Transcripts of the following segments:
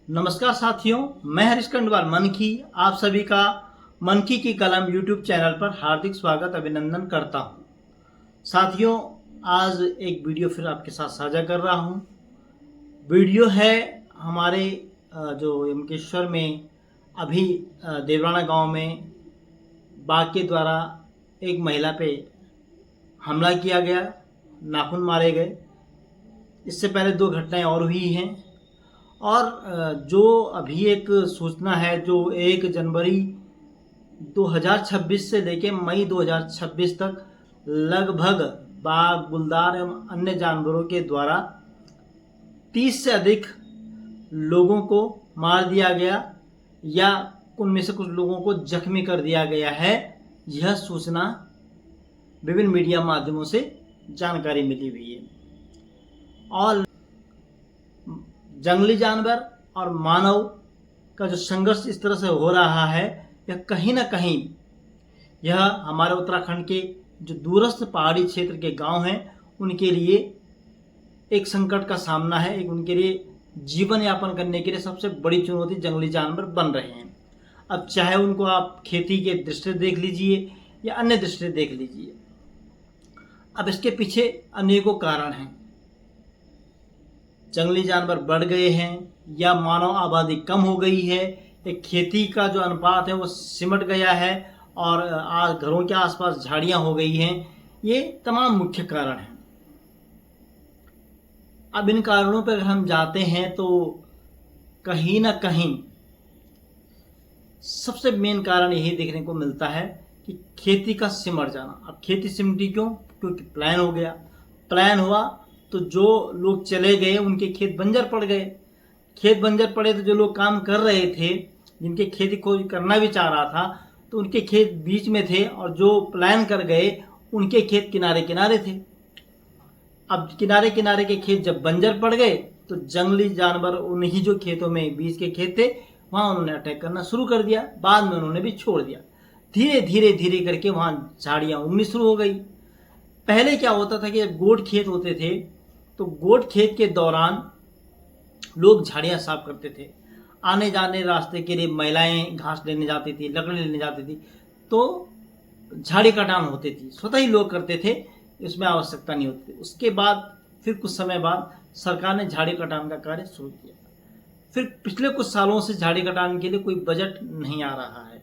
नमस्कार साथियों, मैं हरीश खंडवाल मनकी आप सभी का मनकी की कलम यूट्यूब चैनल पर हार्दिक स्वागत अभिनंदन करता हूं। साथियों, आज एक वीडियो फिर आपके साथ साझा कर रहा हूं। वीडियो है हमारे जो यमकेश्वर में अभी देवराना गांव में बाघ के द्वारा एक महिला पे हमला किया गया, नाखून मारे गए। इससे पहले 2 घटनाएं और हुई हैं। और जो अभी एक सूचना है जो 1 जनवरी 2026 से लेकर मई 2026 तक लगभग बाघ, बुलदार एवं अन्य जानवरों के द्वारा 30 से अधिक लोगों को मार दिया गया या उनमें से कुछ लोगों को जख्मी कर दिया गया है। यह सूचना विभिन्न मीडिया माध्यमों से जानकारी मिली हुई है। और जंगली जानवर और मानव का जो संघर्ष इस तरह से हो रहा है, यह कहीं ना कहीं यह हमारे उत्तराखंड के जो दूरस्थ पहाड़ी क्षेत्र के गांव हैं उनके लिए एक संकट का सामना है। एक उनके लिए जीवन यापन करने के लिए सबसे बड़ी चुनौती जंगली जानवर बन रहे हैं। अब चाहे उनको आप खेती के दृष्टि देख लीजिए या अन्य दृष्टि देख लीजिए, अब इसके पीछे अनेकों कारण हैं। जंगली जानवर बढ़ गए हैं या मानव आबादी कम हो गई है, एक खेती का जो अनुपात है वो सिमट गया है और आज घरों के आसपास झाड़ियां हो गई हैं। ये तमाम मुख्य कारण हैं। अब इन कारणों पर अगर हम जाते हैं तो कहीं ना कहीं सबसे मेन कारण यही देखने को मिलता है कि खेती का सिमट जाना। अब खेती सिमटी क्यों? क्योंकि प्लान हो गया। प्लान हुआ तो जो लोग चले गए उनके खेत बंजर पड़ गए। खेत बंजर पड़े तो जो लोग काम कर रहे थे, जिनके खेती कोई करना भी चाह रहा था, तो उनके खेत बीच में थे और जो प्लान कर गए उनके खेत किनारे किनारे थे। अब किनारे किनारे के खेत जब बंजर पड़ गए तो जंगली जानवर उन्हीं जो खेतों में बीच के खेत थे वहां उन्होंने अटैक करना शुरू कर दिया। बाद में उन्होंने भी छोड़ दिया। धीरे धीरे धीरे करके वहां झाड़ियां उगनी शुरू हो गई। पहले क्या होता था कि जब गोट खेत होते थे तो गोट खेत के दौरान लोग झाड़ियां साफ करते थे। आने जाने रास्ते के लिए महिलाएं घास लेने जाती थी, लकड़ी लेने जाती थी, तो झाड़ी कटान होती थी। स्वतः ही लोग करते थे, इसमें आवश्यकता नहीं होती थी। उसके बाद फिर कुछ समय बाद सरकार ने झाड़ी कटान का कार्य शुरू किया। फिर पिछले कुछ सालों से झाड़ी कटान के लिए कोई बजट नहीं आ रहा है।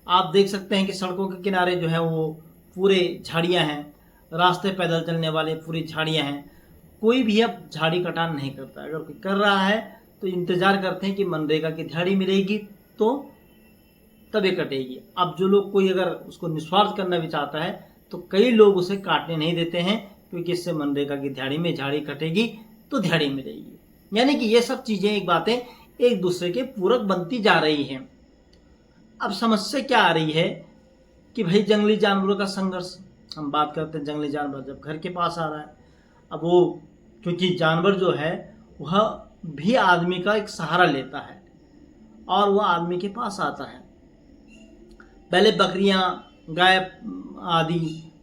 आप देख सकते हैं कि सड़कों के किनारे जो है वो पूरे झाड़ियां हैं, रास्ते पैदल चलने वाले पूरी झाड़ियां हैं। कोई भी अब झाड़ी कटान नहीं करता। अगर कोई कर रहा है तो इंतजार करते हैं कि मनरेगा की दिहाड़ी मिलेगी तो तभी कटेगी। अब जो लोग कोई अगर उसको निस्वार्थ करना भी चाहता है तो कई लोग उसे काटने नहीं देते हैं, क्योंकि इससे मनरेगा की दिहाड़ी में झाड़ी कटेगी तो दिहाड़ी मिलेगी। यानी कि ये सब चीजें, एक बातें एक दूसरे के पूरक बनती जा रही हैं। अब समस्या क्या आ रही है कि भाई जंगली जानवरों का संघर्ष, हम बात करते हैं जंगली जानवर जब घर के पास आ रहा है। अब वो क्योंकि जानवर जो है वह भी आदमी का एक सहारा लेता है और वह आदमी के पास आता है। पहले बकरियां, गाय आदि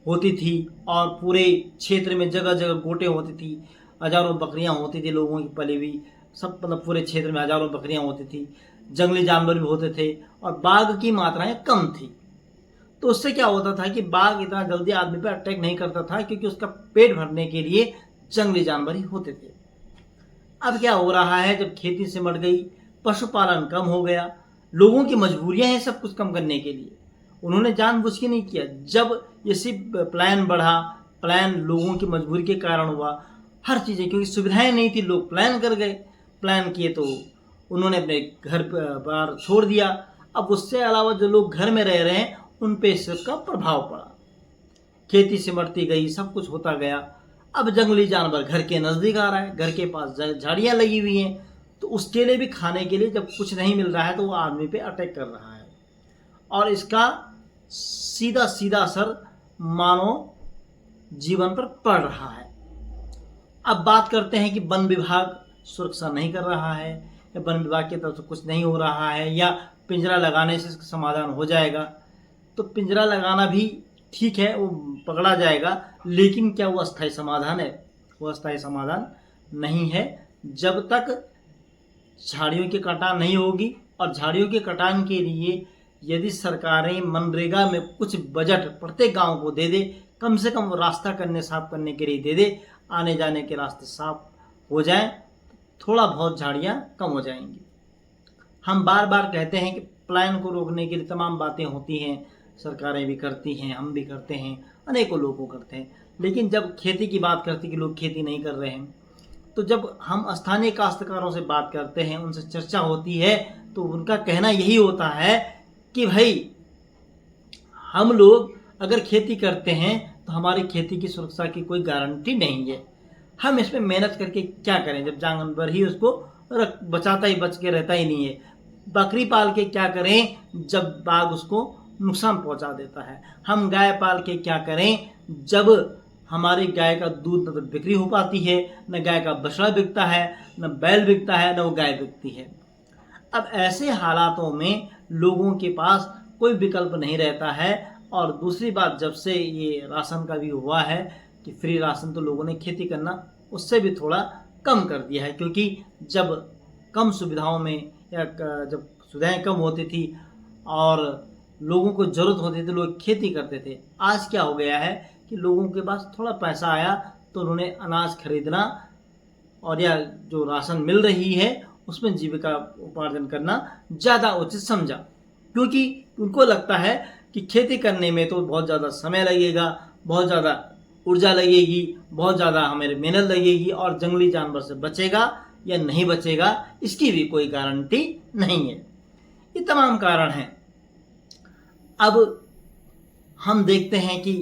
होती थी और पूरे क्षेत्र में जगह जगह गोटे होती थी, हजारों बकरियां होती थी लोगों की पली हुई। सब मतलब पूरे क्षेत्र में हजारों बकरियां होती थी। जंगली जानवर भी होते थे और बाघ की मात्राएं कम थी। तो उससे क्या होता था कि बाघ इतना जल्दी आदमी पर अटैक नहीं करता था, क्योंकि उसका पेट भरने के लिए जंगली जानवर ही होते थे। अब क्या हो रहा है, जब खेती सिमट गई, पशुपालन कम हो गया, लोगों की मजबूरियां हैं सब कुछ कम करने के लिए, उन्होंने जानबूझ के नहीं किया। जब ये सिर्फ प्लान बढ़ा, प्लान लोगों की मजबूरी के कारण हुआ, हर चीजें, क्योंकि सुविधाएं नहीं थी, लोग प्लान कर गए, प्लान किए तो उन्होंने अपने घर बार छोड़ दिया। अब उससे अलावा जो लोग घर में रह रहे हैं उन पे इसका प्रभाव पड़ा। खेती सिमटती गई, सब कुछ होता गया। अब जंगली जानवर घर के नजदीक आ रहा है, घर के पास झाड़ियां लगी हुई हैं, तो उसके लिए भी खाने के लिए जब कुछ नहीं मिल रहा है तो वो आदमी पे अटैक कर रहा है और इसका सीधा सीधा असर मानव जीवन पर पड़ रहा है। अब बात करते हैं कि वन विभाग सुरक्षा नहीं कर रहा है या वन विभाग की तरफ से कुछ नहीं हो रहा है या पिंजरा लगाने से इसका समाधान हो जाएगा। तो पिंजरा लगाना भी ठीक है, वो पकड़ा जाएगा, लेकिन क्या वो अस्थायी समाधान है? वो अस्थायी समाधान नहीं है जब तक झाड़ियों की कटान नहीं होगी। और झाड़ियों के कटान के लिए यदि सरकारें मनरेगा में कुछ बजट प्रत्येक गांव को दे दे, कम से कम रास्ता साफ करने के लिए दे दे, आने जाने के रास्ते साफ हो जाएं, थोड़ा बहुत झाड़ियां कम हो जाएंगी। हम बार बार कहते हैं कि पलायन को रोकने के लिए तमाम बातें होती हैं, सरकारें भी करती हैं, हम भी करते हैं, अनेकों लोग करते हैं, लेकिन जब खेती की बात करती कि लोग खेती नहीं कर रहे हैं, तो जब हम स्थानीय काश्तकारों से बात करते हैं, उनसे चर्चा होती है, तो उनका कहना यही होता है कि भाई हम लोग अगर खेती करते हैं तो हमारी खेती की सुरक्षा की कोई गारंटी नहीं है, हम इसमें मेहनत करके क्या करें जब जानवर ही उसको बचाता ही बच के रहता ही नहीं है। बकरी पाल के क्या करें जब बाघ उसको नुकसान पहुंचा देता है। हम गाय पाल के क्या करें जब हमारी गाय का दूध न तो बिक्री हो पाती है, न गाय का बछड़ा बिकता है, न बैल बिकता है, न वो गाय बिकती है। अब ऐसे हालातों में लोगों के पास कोई विकल्प नहीं रहता है। और दूसरी बात, जब से ये राशन का भी हुआ है कि फ्री राशन, तो लोगों ने खेती करना उससे भी थोड़ा कम कर दिया है, क्योंकि जब कम सुविधाओं में या जब सुविधाएं कम होती थी और लोगों को ज़रूरत होती थी, लोग खेती करते थे। आज क्या हो गया है कि लोगों के पास थोड़ा पैसा आया तो उन्होंने अनाज खरीदना और या जो राशन मिल रही है उसमें जीविका उपार्जन करना ज़्यादा उचित समझा, क्योंकि उनको लगता है कि खेती करने में तो बहुत ज़्यादा समय लगेगा, बहुत ज़्यादा ऊर्जा लगेगी, बहुत ज़्यादा हमारी मेहनत लगेगी, और जंगली जानवर से बचेगा या नहीं बचेगा इसकी भी कोई गारंटी नहीं है। ये तमाम कारण हैं। अब हम देखते हैं कि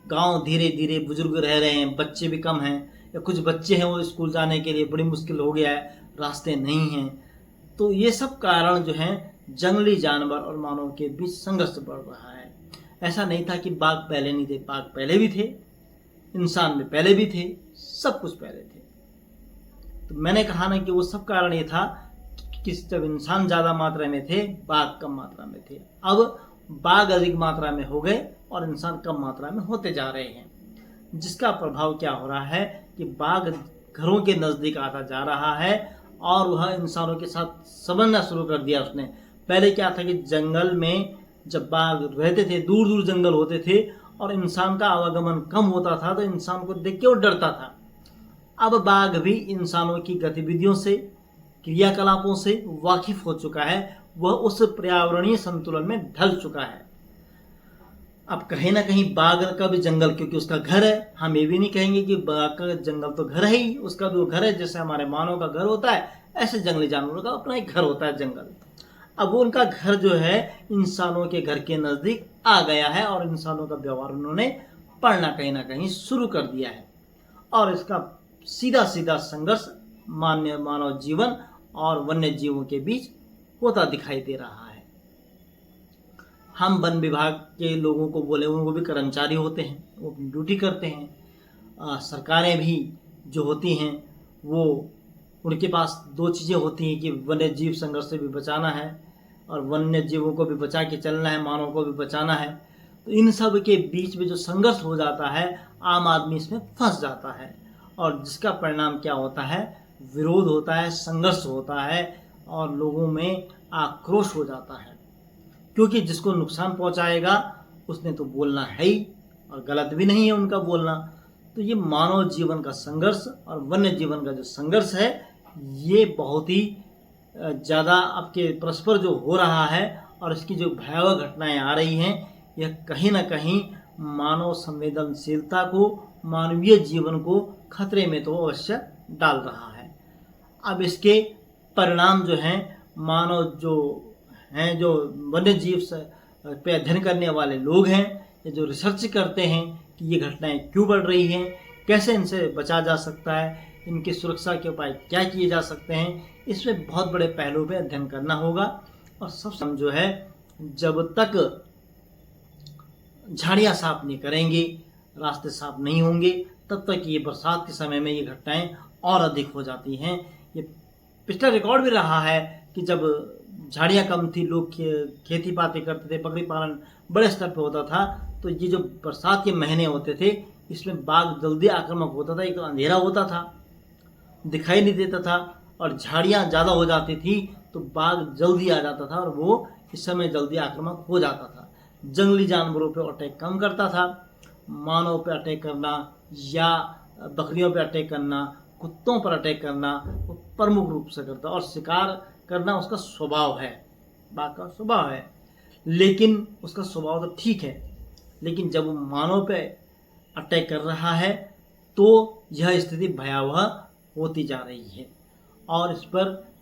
गांव धीरे धीरे बुजुर्ग रह रहे हैं, बच्चे भी कम हैं, या कुछ बच्चे हैं वो स्कूल जाने के लिए बड़ी मुश्किल हो गया है, रास्ते नहीं हैं। तो ये सब कारण जो हैं जंगली जानवर और मानव के बीच संघर्ष बढ़ रहा है। ऐसा नहीं था कि बाघ पहले नहीं थे, बाघ पहले भी थे, इंसान भी पहले भी थे, सब कुछ पहले थे। तो मैंने कहा ना कि वो सब कारण ये था कि जब इंसान ज़्यादा मात्रा में थे, बाघ कम मात्रा में थे। अब बाघ अधिक मात्रा में हो गए और इंसान कम मात्रा में होते जा रहे हैं, जिसका प्रभाव क्या हो रहा है कि बाघ घरों के नज़दीक आता जा रहा है और वह इंसानों के साथ समझना शुरू कर दिया उसने। पहले क्या था कि जंगल में जब बाघ रहते थे, दूर दूर जंगल होते थे और इंसान का आवागमन कम होता था, तो इंसान को देख के वो डरता था। अब बाघ भी इंसानों की गतिविधियों से, क्रियाकलापों से वाकिफ हो चुका है, वह उस पर्यावरणीय संतुलन में ढल चुका है। अब कहीं ना कहीं बाघ का भी जंगल, क्योंकि उसका घर है, हम ये भी नहीं कहेंगे कि बाघ का जंगल तो घर है ही, उसका भी वो घर है। जैसे हमारे मानव का घर होता है, ऐसे जंगली जानवरों का अपना एक घर होता है, जंगल। अब वो उनका घर जो है इंसानों के घर के नज़दीक आ गया है और इंसानों का व्यवहार उन्होंने पढ़ना कहीं ना कहीं शुरू कर दिया है। और इसका सीधा सीधा संघर्ष मानव जीवन और वन्य जीवों के बीच होता दिखाई दे रहा है। हम वन विभाग के लोगों को बोले, उनको भी कर्मचारी होते हैं, वो अपनी ड्यूटी करते हैं। सरकारें भी जो होती हैं वो, उनके पास दो चीज़ें होती हैं कि वन्य जीव संघर्ष से भी बचाना है और वन्य जीवों को भी बचा के चलना है, मानव को भी बचाना है। तो इन सब के बीच में जो संघर्ष हो जाता है, आम आदमी इसमें फंस जाता है और जिसका परिणाम क्या होता है, विरोध होता है, संघर्ष होता है और लोगों में आक्रोश हो जाता है, क्योंकि जिसको नुकसान पहुंचाएगा उसने तो बोलना है ही, और गलत भी नहीं है उनका बोलना। तो ये मानव जीवन का संघर्ष और वन्य जीवन का जो संघर्ष है, ये बहुत ही ज़्यादा आपके परस्पर जो हो रहा है और इसकी जो भयावह घटनाएं आ रही हैं, यह कहीं ना कहीं मानव संवेदनशीलता को, मानवीय जीवन को खतरे में तो अवश्य डाल रहा है। अब इसके परिणाम जो हैं, मानव जो हैं, जो वन्य जीव पे अध्ययन करने वाले लोग हैं, ये जो रिसर्च करते हैं कि ये घटनाएं क्यों बढ़ रही हैं, कैसे इनसे बचा जा सकता है, इनकी सुरक्षा के उपाय क्या किए जा सकते हैं, इसमें बहुत बड़े पहलू पे अध्ययन करना होगा। और सबसे जो है, जब तक झाड़ियाँ साफ नहीं करेंगे, रास्ते साफ नहीं होंगे, तब तक ये बरसात के समय में ये घटनाएं और अधिक हो जाती हैं। ये पिछला रिकॉर्ड भी रहा है कि जब झाड़ियाँ कम थी, लोग खेती बाती करते थे, बकरी पालन बड़े स्तर पे होता था, तो ये जो बरसात के महीने होते थे, इसमें बाघ जल्दी आक्रामक होता था। एक तो अंधेरा होता था, दिखाई नहीं देता था, और झाड़ियाँ ज़्यादा हो जाती थी तो बाघ जल्दी आ जाता था और वो इस समय जल्दी आक्रामक हो जाता था। जंगली जानवरों पे अटैक कम करता था। मानव पे अटैक करना या बकरियों पे अटैक करना, कुत्तों पर अटैक करना वो प्रमुख रूप से करता, और शिकार करना उसका स्वभाव है, बाघ का स्वभाव है। लेकिन उसका स्वभाव तो ठीक है, लेकिन जब वो मानव पे अटैक कर रहा है तो यह स्थिति भयावह होती जा रही है और इस पर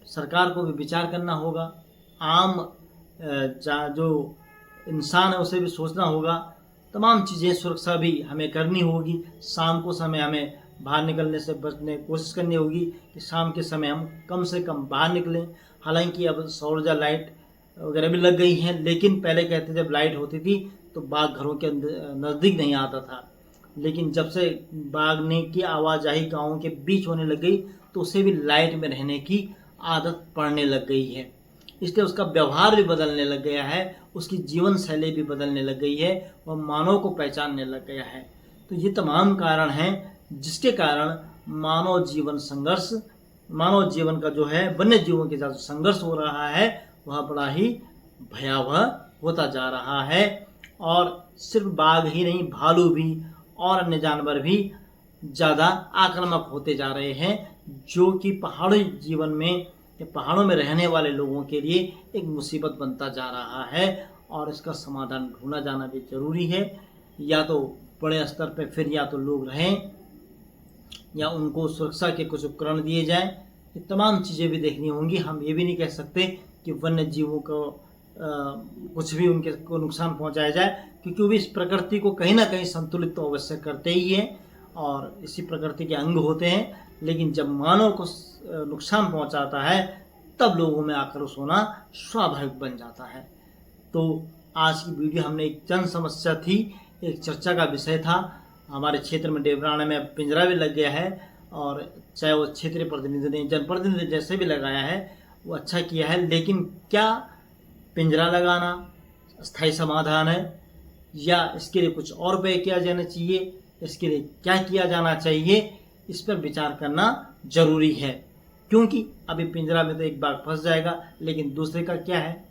सरकार को भी विचार करना होगा। आम जो इंसान है उसे भी सोचना होगा। तमाम चीज़ें, सुरक्षा भी हमें करनी होगी। शाम को समय हमें बाहर निकलने से बचने की कोशिश करनी होगी कि शाम के समय हम कम से कम बाहर निकलें। हालांकि अब सौर ऊर्जा लाइट वगैरह भी लग गई हैं, लेकिन पहले कहते जब लाइट होती थी तो बाघ घरों के नज़दीक नहीं आता था। लेकिन जब से बाघने की आवाजाही गाँव के बीच होने लग गई तो उसे भी लाइट में रहने की आदत पड़ने लग गई है। इसलिए उसका व्यवहार भी बदलने लग गया है, उसकी जीवन शैली भी बदलने लग गई है, वह मानव को पहचानने लग गया है। तो ये तमाम कारण हैं जिसके कारण मानव जीवन का जो है वन्य जीवों के साथ संघर्ष हो रहा है वह बड़ा ही भयावह होता जा रहा है। और सिर्फ बाघ ही नहीं, भालू भी और अन्य जानवर भी ज़्यादा आक्रामक होते जा रहे हैं, जो कि पहाड़ी जीवन में या पहाड़ों में रहने वाले लोगों के लिए एक मुसीबत बनता जा रहा है और इसका समाधान ढूंढा जाना भी ज़रूरी है। या तो बड़े स्तर पर फिर या तो लोग रहें या उनको सुरक्षा के कुछ उपकरण दिए जाएं। ये तमाम चीज़ें भी देखनी होंगी। हम ये भी नहीं कह सकते कि वन्य जीवों को कुछ भी उनके को नुकसान पहुंचाया जाए, क्योंकि वो इस प्रकृति को कहीं ना कहीं संतुलित तो अवश्य करते ही हैं और इसी प्रकृति के अंग होते हैं। लेकिन जब मानव को नुकसान पहुंचाता है तब लोगों में आक्रोश होना स्वाभाविक बन जाता है। तो आज की वीडियो हमने एक जन समस्या थी, एक चर्चा का विषय था। हमारे क्षेत्र में डेबराना में पिंजरा भी लग गया है और चाहे वो क्षेत्रीय प्रतिनिधि ने, जनप्रतिनिधि जैसे भी लगाया है वो अच्छा किया है, लेकिन क्या पिंजरा लगाना स्थायी समाधान है या इसके लिए कुछ और उपाय किया जाना चाहिए, इसके लिए क्या किया जाना चाहिए, इस पर विचार करना जरूरी है। क्योंकि अभी पिंजरा में तो एक बाघ फंस जाएगा, लेकिन दूसरे का क्या है,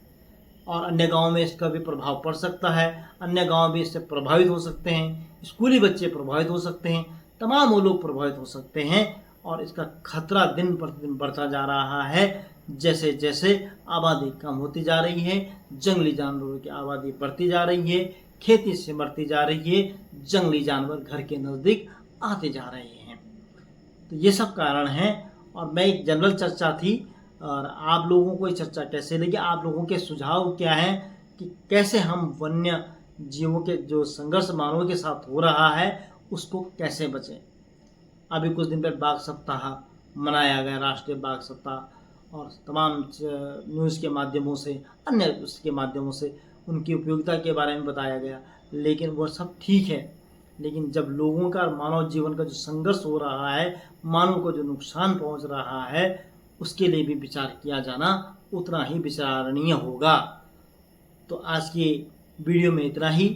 और अन्य गांव में इसका भी प्रभाव पड़ सकता है, अन्य गांव भी इससे प्रभावित हो सकते हैं, स्कूली बच्चे प्रभावित हो सकते हैं, तमाम वो लोग प्रभावित हो सकते हैं और इसका खतरा दिन प्रतिदिन बढ़ता जा रहा है। जैसे जैसे आबादी कम होती जा रही है, जंगली जानवरों की आबादी बढ़ती जा रही है, खेती सिमरती जा रही है, जंगली जानवर घर के नज़दीक आते जा रहे हैं। तो ये सब कारण हैं और मैं एक जनरल चर्चा थी और आप लोगों को ये चर्चा कैसे लगी, आप लोगों के सुझाव क्या हैं कि कैसे हम वन्य जीवों के जो संघर्ष मानवों के साथ हो रहा है उसको कैसे बचें। अभी कुछ दिन पहले बाघ सप्ताह मनाया गया, राष्ट्रीय बाघ सप्ताह, और तमाम न्यूज़ के माध्यमों से, अन्य उसके माध्यमों से उनकी उपयोगिता के बारे में बताया गया। लेकिन वो सब ठीक है, लेकिन जब लोगों का मानव जीवन का जो संघर्ष हो रहा है, मानव को जो नुकसान पहुंच रहा है, उसके लिए भी विचार किया जाना उतना ही विचारणीय होगा। तो आज की वीडियो में इतना ही।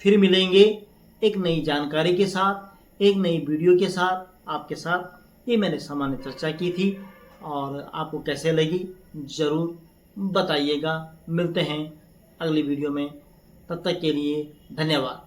फिर मिलेंगे एक नई जानकारी के साथ, एक नई वीडियो के साथ आपके साथ। ये मैंने सामान्य चर्चा की थी और आपको कैसे लगी ज़रूर बताइएगा। मिलते हैं अगली वीडियो में, तब तक के लिए धन्यवाद।